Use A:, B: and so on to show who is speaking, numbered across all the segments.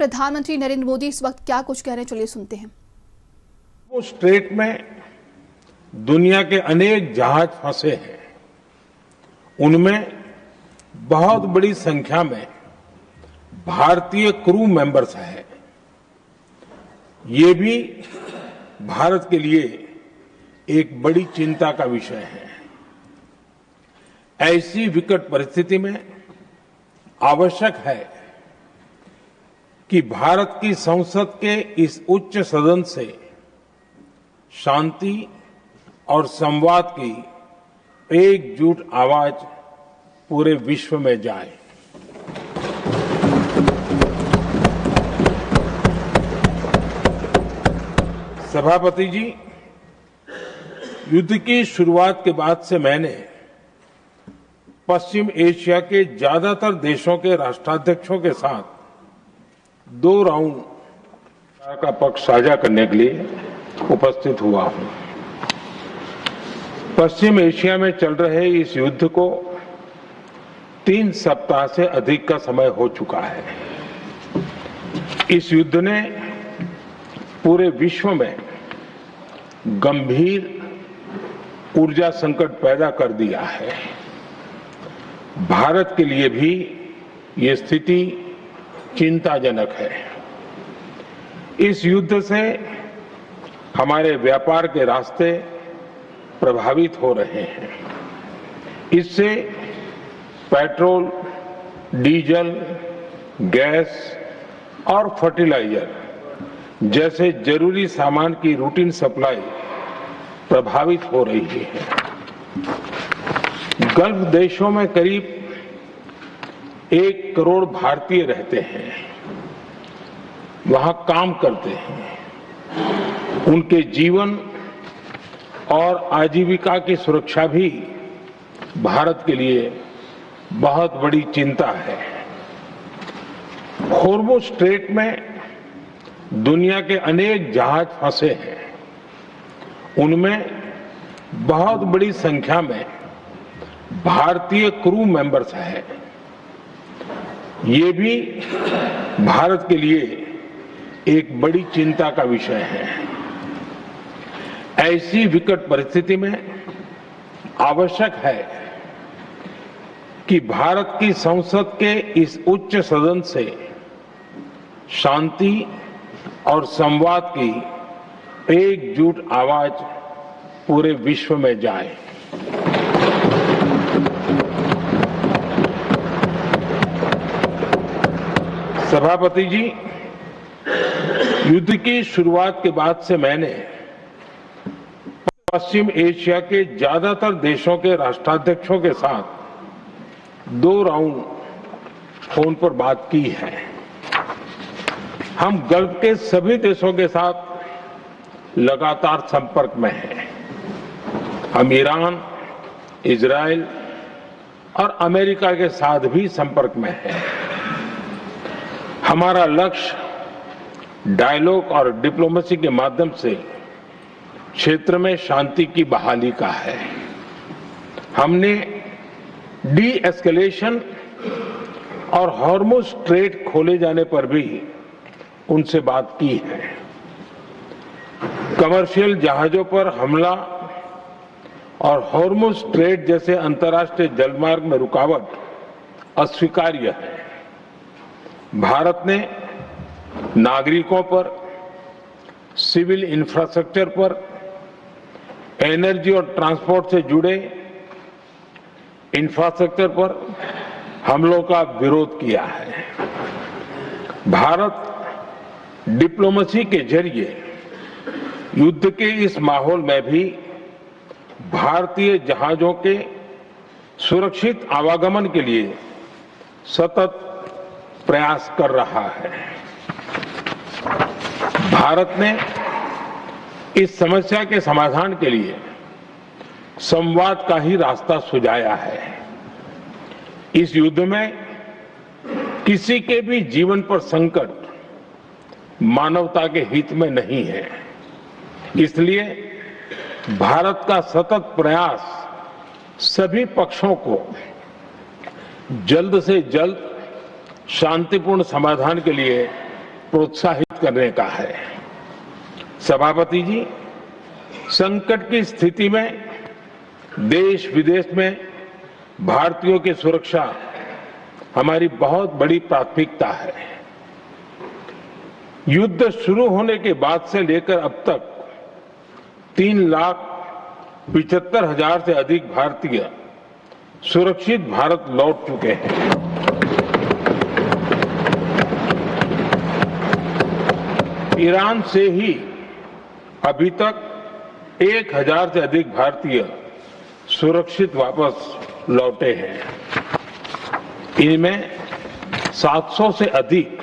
A: प्रधानमंत्री नरेंद्र मोदी इस वक्त क्या कुछ कह रहे हैं, चलिए सुनते हैं।
B: वो स्ट्रेट में दुनिया के अनेक जहाज फंसे हैं, उनमें बहुत बड़ी संख्या में भारतीय क्रू मेंबर्स हैं। ये भी भारत के लिए एक बड़ी चिंता का विषय है। ऐसी विकट परिस्थिति में आवश्यक है कि भारत की संसद के इस उच्च सदन से शांति और संवाद की एकजुट आवाज पूरे विश्व में जाए। सभापति जी, युद्ध की शुरुआत के बाद से मैंने पश्चिम एशिया के ज्यादातर देशों के राष्ट्राध्यक्षों के साथ 2 राउंड का पक्ष साझा करने के लिए उपस्थित हुआ हूं। पश्चिम एशिया में चल रहे इस युद्ध को 3 सप्ताह से अधिक का समय हो चुका है। इस युद्ध ने पूरे विश्व में गंभीर ऊर्जा संकट पैदा कर दिया है। भारत के लिए भी ये स्थिति चिंताजनक है। इस युद्ध से हमारे व्यापार के रास्ते प्रभावित हो रहे हैं। इससे पेट्रोल, डीजल, गैस और फर्टिलाइजर जैसे जरूरी सामान की रूटीन सप्लाई प्रभावित हो रही है। गल्फ देशों में करीब 1 करोड़ भारतीय रहते हैं, वहां काम करते हैं। उनके जीवन और आजीविका की सुरक्षा भी भारत के लिए बहुत बड़ी चिंता है। हॉर्मुज़ स्ट्रेट में दुनिया के अनेक जहाज फंसे हैं, उनमें बहुत बड़ी संख्या में भारतीय क्रू मेंबर्स हैं। ये भी भारत के लिए एक बड़ी चिंता का विषय है। ऐसी विकट परिस्थिति में आवश्यक है कि भारत की संसद के इस उच्च सदन से शांति और संवाद की एकजुट आवाज पूरे विश्व में जाए। सभापति जी, युद्ध की शुरुआत के बाद से मैंने पश्चिम एशिया के ज्यादातर देशों के राष्ट्राध्यक्षों के साथ 2 राउंड फोन पर बात की है। हम गल्फ के सभी देशों के साथ लगातार संपर्क में हैं। हम ईरान, इजराइल और अमेरिका के साथ भी संपर्क में हैं। हमारा लक्ष्य डायलॉग और डिप्लोमेसी के माध्यम से क्षेत्र में शांति की बहाली का है। हमने डी एस्केलेशन और हॉर्मुज़ स्ट्रेट खोले जाने पर भी उनसे बात की है। कमर्शियल जहाजों पर हमला और हॉर्मुज़ स्ट्रेट जैसे अंतर्राष्ट्रीय जलमार्ग में रुकावट अस्वीकार्य है। भारत ने नागरिकों पर, सिविल इंफ्रास्ट्रक्चर पर, एनर्जी और ट्रांसपोर्ट से जुड़े इंफ्रास्ट्रक्चर पर हमलों का विरोध किया है। भारत डिप्लोमेसी के जरिए युद्ध के इस माहौल में भी भारतीय जहाजों के सुरक्षित आवागमन के लिए सतत प्रयास कर रहा है। भारत ने इस समस्या के समाधान के लिए संवाद का ही रास्ता सुझाया है। इस युद्ध में किसी के भी जीवन पर संकट मानवता के हित में नहीं है। इसलिए भारत का सतत प्रयास सभी पक्षों को जल्द से जल्द शांतिपूर्ण समाधान के लिए प्रोत्साहित करने का है। सभापति जी, संकट की स्थिति में देश विदेश में भारतीयों की सुरक्षा हमारी बहुत बड़ी प्राथमिकता है। युद्ध शुरू होने के बाद से लेकर अब तक 3,75,000 से अधिक भारतीय सुरक्षित भारत लौट चुके हैं। ईरान से ही अभी तक 1,000 से अधिक भारतीय सुरक्षित वापस लौटे हैं। इनमें 700 से अधिक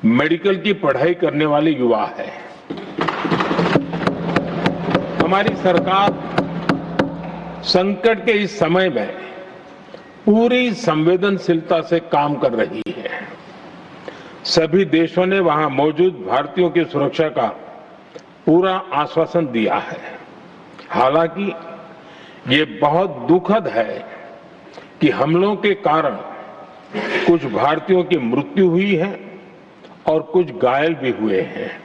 B: मेडिकल की पढ़ाई करने वाले युवा हैं। हमारी सरकार संकट के इस समय में पूरी संवेदनशीलता से काम कर रही है। सभी देशों ने वहां मौजूद भारतीयों की सुरक्षा का पूरा आश्वासन दिया है। हालांकि ये बहुत दुखद है कि हमलों के कारण कुछ भारतीयों की मृत्यु हुई है और कुछ घायल भी हुए हैं।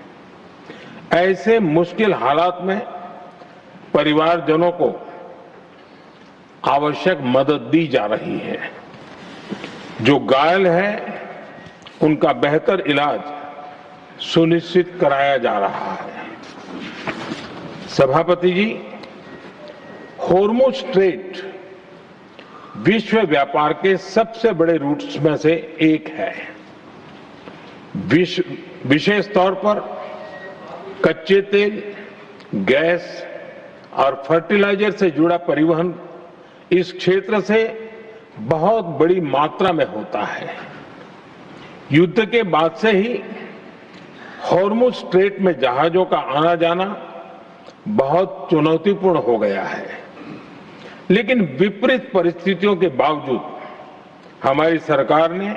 B: ऐसे मुश्किल हालात में परिवारजनों को आवश्यक मदद दी जा रही है। जो घायल हैं, उनका बेहतर इलाज सुनिश्चित कराया जा रहा है। सभापति जी, हॉर्मुज़ स्ट्रेट विश्व व्यापार के सबसे बड़े रूट्स में से एक है। विशेष तौर पर कच्चे तेल, गैस और फर्टिलाइजर से जुड़ा परिवहन इस क्षेत्र से बहुत बड़ी मात्रा में होता है। युद्ध के बाद से ही हॉर्मुज़ स्ट्रेट में जहाजों का आना जाना बहुत चुनौतीपूर्ण हो गया है। लेकिन विपरीत परिस्थितियों के बावजूद हमारी सरकार ने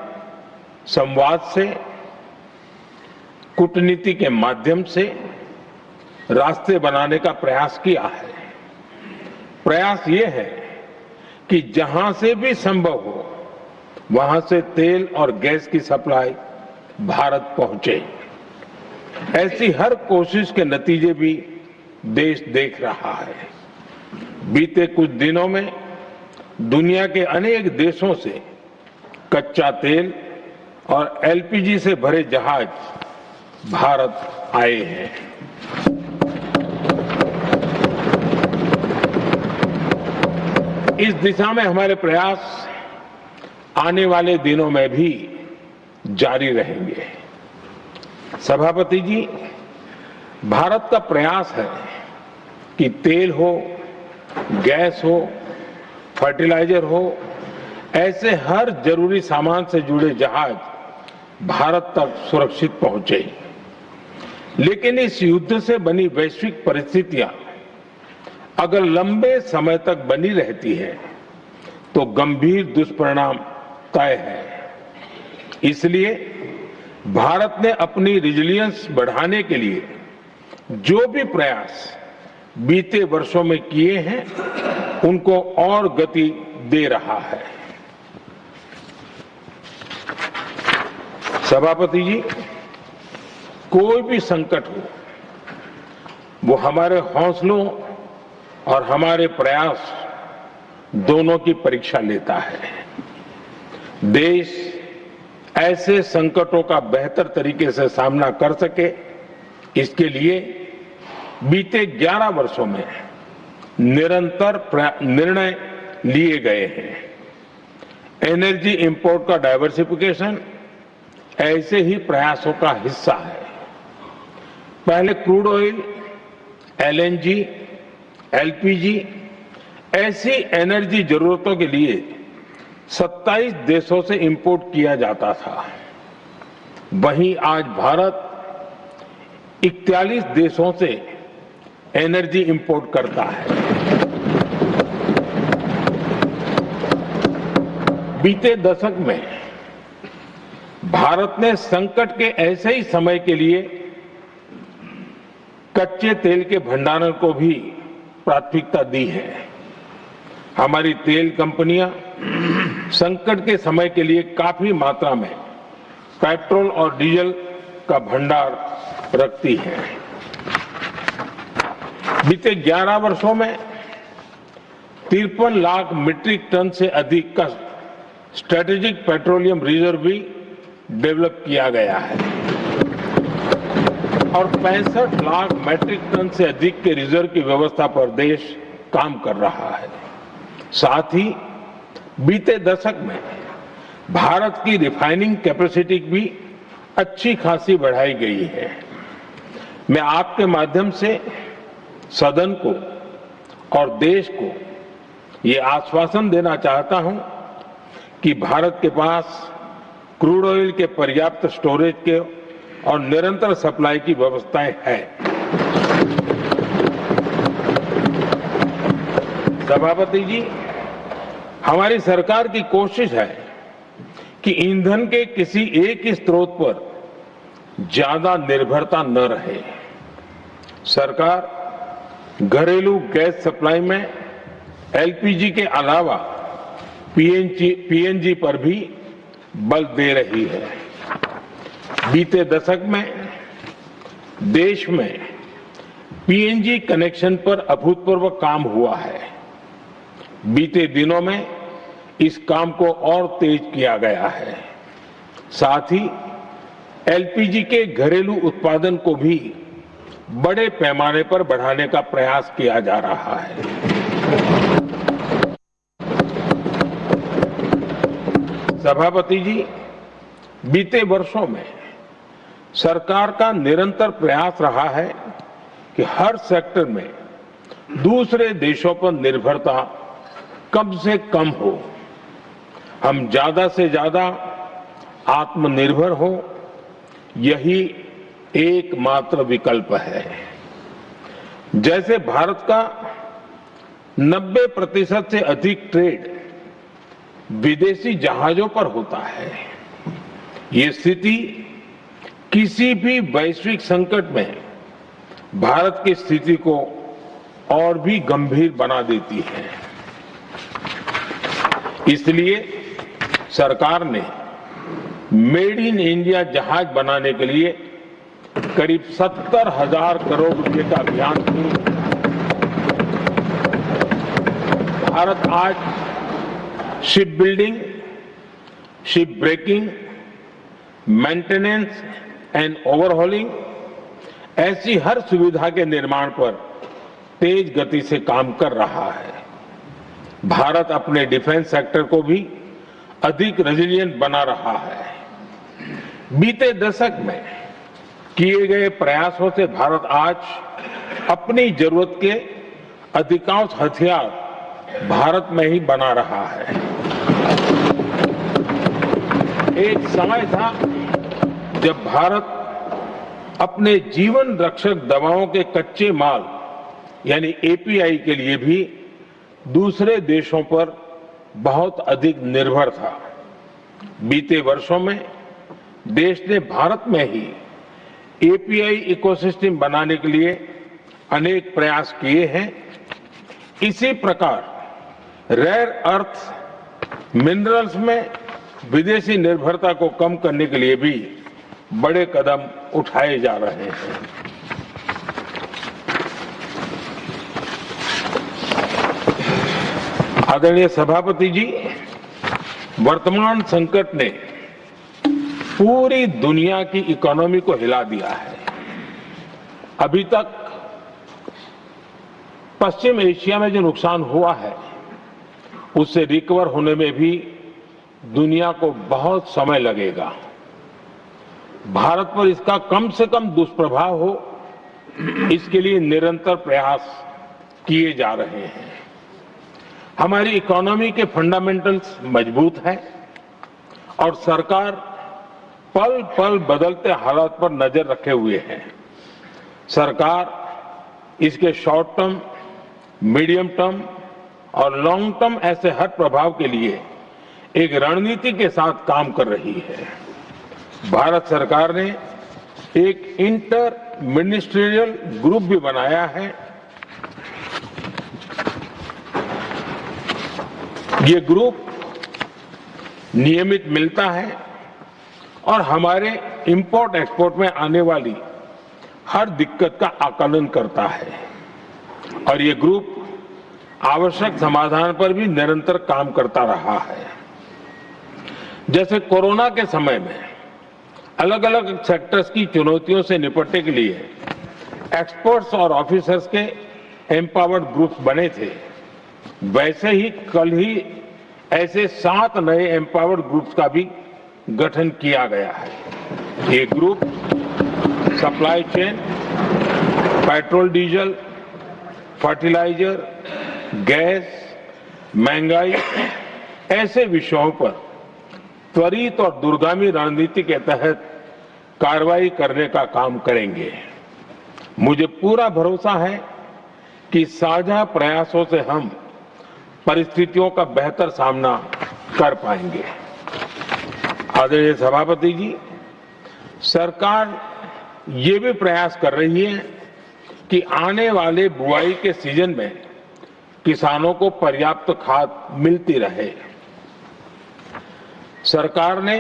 B: संवाद से, कूटनीति के माध्यम से रास्ते बनाने का प्रयास किया है। प्रयास ये है कि जहां से भी संभव हो वहां से तेल और गैस की सप्लाई भारत पहुंचे। ऐसी हर कोशिश के नतीजे भी देश देख रहा है। बीते कुछ दिनों में दुनिया के अनेक देशों से कच्चा तेल और एलपीजी से भरे जहाज भारत आए हैं। इस दिशा में हमारे प्रयास आने वाले दिनों में भी जारी रहेंगे। सभापति जी, भारत का प्रयास है कि तेल हो, गैस हो, फर्टिलाइजर हो, ऐसे हर जरूरी सामान से जुड़े जहाज भारत तक सुरक्षित पहुंचे। लेकिन इस युद्ध से बनी वैश्विक परिस्थितियां अगर लंबे समय तक बनी रहती है तो गंभीर दुष्परिणाम तय है। इसलिए भारत ने अपनी रेजिलियंस बढ़ाने के लिए जो भी प्रयास बीते वर्षों में किए हैं, उनको और गति दे रहा है। सभापति जी, कोई भी संकट हो, वो हमारे हौसलों और हमारे प्रयास दोनों की परीक्षा लेता है। देश ऐसे संकटों का बेहतर तरीके से सामना कर सके, इसके लिए बीते 11 वर्षों में निरंतर निर्णय लिए गए हैं। एनर्जी इंपोर्ट का डाइवर्सिफिकेशन ऐसे ही प्रयासों का हिस्सा है। पहले क्रूड ऑयल, एलएनजी, एलपीजी ऐसी एनर्जी जरूरतों के लिए 27 देशों से इंपोर्ट किया जाता था। वहीं आज भारत 41 देशों से एनर्जी इंपोर्ट करता है। बीते दशक में भारत ने संकट के ऐसे ही समय के लिए कच्चे तेल के भंडारण को भी प्राथमिकता दी है। हमारी तेल कंपनियां संकट के समय के लिए काफी मात्रा में पेट्रोल और डीजल का भंडार रखती है। बीते 11 वर्षों में 53 लाख मीट्रिक टन से अधिक का स्ट्रेटेजिक पेट्रोलियम रिजर्व भी डेवलप किया गया है और 65 लाख मीट्रिक टन से अधिक के रिजर्व की व्यवस्था पर देश काम कर रहा है। साथ ही बीते दशक में भारत की रिफाइनिंग कैपेसिटी भी अच्छी खासी बढ़ाई गई है। मैं आपके माध्यम से सदन को और देश को ये आश्वासन देना चाहता हूं कि भारत के पास क्रूड ऑयल के पर्याप्त स्टोरेज के और निरंतर सप्लाई की व्यवस्थाएं हैं। सभापति जी, हमारी सरकार की कोशिश है कि ईंधन के किसी एक ही स्रोत पर ज्यादा निर्भरता न रहे। सरकार घरेलू गैस सप्लाई में एलपीजी के अलावा पीएनजी पर भी बल दे रही है। बीते दशक में देश में पीएनजी कनेक्शन पर अभूतपूर्व काम हुआ है। बीते दिनों में इस काम को और तेज किया गया है। साथ ही एलपीजी के घरेलू उत्पादन को भी बड़े पैमाने पर बढ़ाने का प्रयास किया जा रहा है। सभापति जी, बीते वर्षों में सरकार का निरंतर प्रयास रहा है कि हर सेक्टर में दूसरे देशों पर निर्भरता कम से कम हो, हम ज्यादा से ज्यादा आत्मनिर्भर हो, यही एकमात्र विकल्प है। जैसे भारत का 90% से अधिक ट्रेड विदेशी जहाजों पर होता है, ये स्थिति किसी भी वैश्विक संकट में भारत की स्थिति को और भी गंभीर बना देती है। इसलिए सरकार ने मेड इन इंडिया जहाज बनाने के लिए करीब 70,000 करोड़ रुपए का अभियान शुरू किया। भारत आज ship building, ship breaking, maintenance and overhauling ऐसी हर सुविधा के निर्माण पर तेज गति से काम कर रहा है। भारत अपने डिफेंस सेक्टर को भी अधिक रेजिलिएंट बना रहा है। बीते दशक में किए गए प्रयासों से भारत आज अपनी जरूरत के अधिकांश हथियार भारत में ही बना रहा है। एक समय था जब भारत अपने जीवन रक्षक दवाओं के कच्चे माल यानी एपीआई के लिए भी दूसरे देशों पर बहुत अधिक निर्भर था। बीते वर्षों में देश ने भारत में ही एपीआई इकोसिस्टम बनाने के लिए अनेक प्रयास किए हैं। इसी प्रकार रेयर अर्थ मिनरल्स में विदेशी निर्भरता को कम करने के लिए भी बड़े कदम उठाए जा रहे हैं। आदरणीय सभापति जी, वर्तमान संकट ने पूरी दुनिया की इकोनॉमी को हिला दिया है। अभी तक पश्चिम एशिया में जो नुकसान हुआ है उससे रिकवर होने में भी दुनिया को बहुत समय लगेगा। भारत पर इसका कम से कम दुष्प्रभाव हो, इसके लिए निरंतर प्रयास किए जा रहे हैं। हमारी इकोनॉमी के फंडामेंटल्स मजबूत हैं और सरकार पल पल बदलते हालात पर नजर रखे हुए है। सरकार इसके शॉर्ट टर्म, मीडियम टर्म और लॉन्ग टर्म ऐसे हर प्रभाव के लिए एक रणनीति के साथ काम कर रही है। भारत सरकार ने एक इंटर मिनिस्ट्रियल ग्रुप भी बनाया है। ये ग्रुप नियमित मिलता है और हमारे इंपोर्ट एक्सपोर्ट में आने वाली हर दिक्कत का आकलन करता है और ये ग्रुप आवश्यक समाधान पर भी निरंतर काम करता रहा है। जैसे कोरोना के समय में अलग अलग सेक्टर्स की चुनौतियों से निपटने के लिए एक्सपर्ट्स और ऑफिसर्स के एम्पावर्ड ग्रुप्स बने थे, वैसे ही कल ही ऐसे 7 नए एम्पावर्ड ग्रुप्स का भी गठन किया गया है। ये group supply chain, petrol diesel, fertiliser, gas, महंगाई ऐसे विषयों पर त्वरित और दूरगामी रणनीति के तहत कार्रवाई करने का काम करेंगे। मुझे पूरा भरोसा है कि साझा प्रयासों से हम परिस्थितियों का बेहतर सामना कर पाएंगे। आदरणीय सभापति जी, सरकार ये भी प्रयास कर रही है कि आने वाले बुआई के सीजन में किसानों को पर्याप्त खाद मिलती रहे। सरकार ने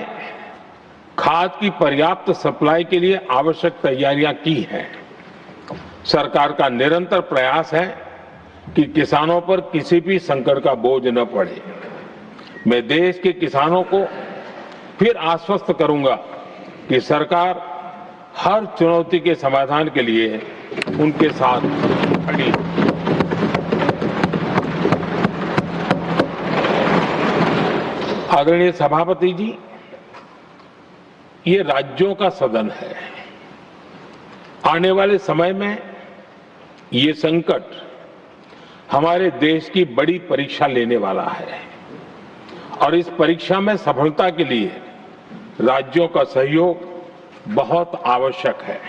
B: खाद की पर्याप्त सप्लाई के लिए आवश्यक तैयारियां की हैं। सरकार का निरंतर प्रयास है कि किसानों पर किसी भी संकट का बोझ न पड़े। मैं देश के किसानों को फिर आश्वस्त करूंगा कि सरकार हर चुनौती के समाधान के लिए उनके साथ खड़ी है। आदरणीय सभापति जी, ये राज्यों का सदन है। आने वाले समय में ये संकट हमारे देश की बड़ी परीक्षा लेने वाला है और इस परीक्षा में सफलता के लिए राज्यों का सहयोग बहुत आवश्यक है।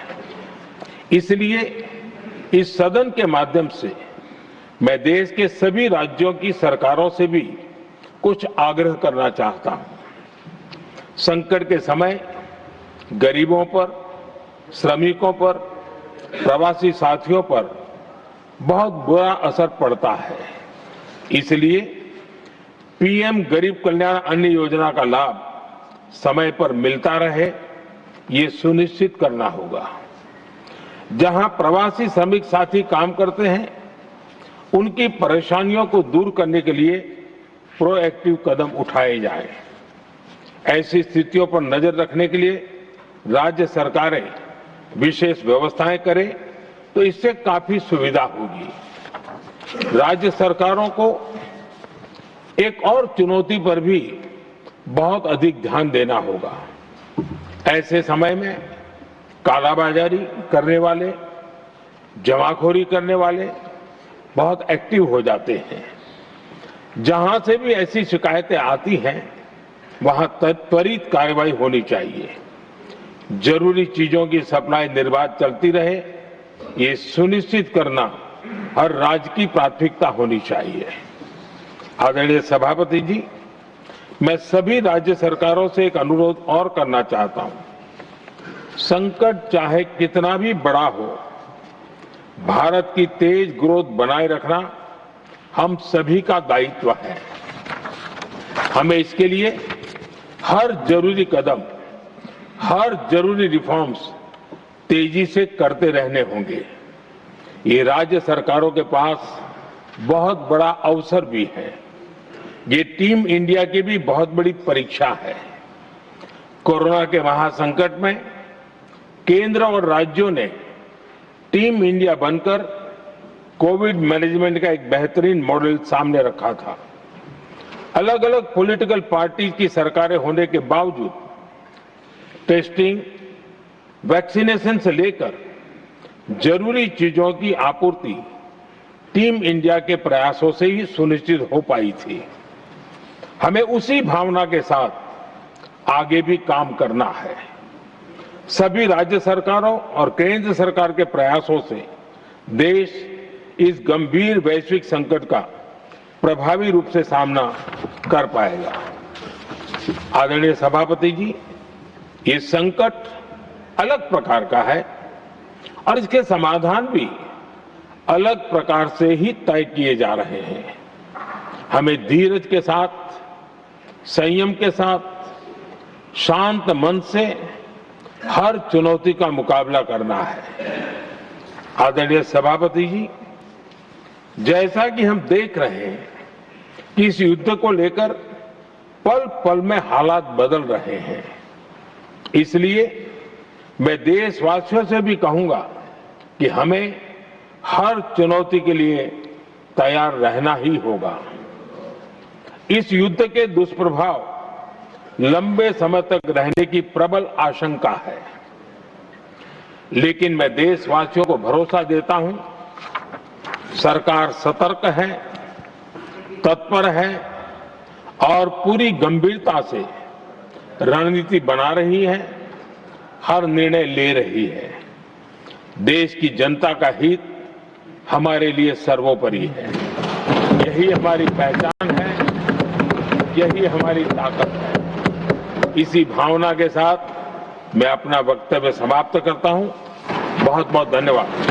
B: इसलिए इस सदन के माध्यम से मैं देश के सभी राज्यों की सरकारों से भी कुछ आग्रह करना चाहता हूं। संकट के समय गरीबों पर, श्रमिकों पर, प्रवासी साथियों पर बहुत बुरा असर पड़ता है। इसलिए पीएम गरीब कल्याण अन्न योजना का लाभ समय पर मिलता रहे, ये सुनिश्चित करना होगा। जहां प्रवासी श्रमिक साथी काम करते हैं, उनकी परेशानियों को दूर करने के लिए प्रोएक्टिव कदम उठाए जाएं। ऐसी स्थितियों पर नजर रखने के लिए राज्य सरकारें विशेष व्यवस्थाएं करें तो इससे काफी सुविधा होगी। राज्य सरकारों को एक और चुनौती पर भी बहुत अधिक ध्यान देना होगा। ऐसे समय में कालाबाजारी करने वाले, जमाखोरी करने वाले बहुत एक्टिव हो जाते हैं। जहां से भी ऐसी शिकायतें आती हैं, वहां त्वरित कार्रवाई होनी चाहिए। जरूरी चीजों की सप्लाई निर्बाध चलती रहे, ये सुनिश्चित करना हर राज्य की प्राथमिकता होनी चाहिए। आदरणीय सभापति जी, मैं सभी राज्य सरकारों से एक अनुरोध और करना चाहता हूं। संकट चाहे कितना भी बड़ा हो, भारत की तेज ग्रोथ बनाए रखना हम सभी का दायित्व है। हमें इसके लिए हर जरूरी कदम, हर जरूरी रिफॉर्म्स तेजी से करते रहने होंगे। ये राज्य सरकारों के पास बहुत बड़ा अवसर भी है। ये टीम इंडिया की भी बहुत बड़ी परीक्षा है। कोरोना के महासंकट में केंद्र और राज्यों ने टीम इंडिया बनकर कोविड मैनेजमेंट का एक बेहतरीन मॉडल सामने रखा था। अलग अलग पॉलिटिकल पार्टी की सरकारें होने के बावजूद टेस्टिंग, वैक्सीनेशन से लेकर जरूरी चीजों की आपूर्ति टीम इंडिया के प्रयासों से ही सुनिश्चित हो पाई थी। हमें उसी भावना के साथ आगे भी काम करना है। सभी राज्य सरकारों और केंद्र सरकार के प्रयासों से देश इस गंभीर वैश्विक संकट का प्रभावी रूप से सामना कर पाएगा। आदरणीय सभापति जी, ये संकट अलग प्रकार का है और इसके समाधान भी अलग प्रकार से ही तय किए जा रहे हैं। हमें धीरज के साथ, संयम के साथ शांत मन से हर चुनौती का मुकाबला करना है। आदरणीय सभापति जी, जैसा कि हम देख रहे हैं कि इस युद्ध को लेकर पल पल में हालात बदल रहे हैं, इसलिए मैं देशवासियों से भी कहूंगा कि हमें हर चुनौती के लिए तैयार रहना ही होगा। इस युद्ध के दुष्प्रभाव लंबे समय तक रहने की प्रबल आशंका है, लेकिन मैं देशवासियों को भरोसा देता हूं, सरकार सतर्क है, तत्पर है और पूरी गंभीरता से रणनीति बना रही है, हर निर्णय ले रही है। देश की जनता का हित हमारे लिए सर्वोपरि है। यही हमारी पहचान है, यही हमारी ताकत है। इसी भावना के साथ मैं अपना वक्तव्य समाप्त करता हूं। बहुत बहुत धन्यवाद।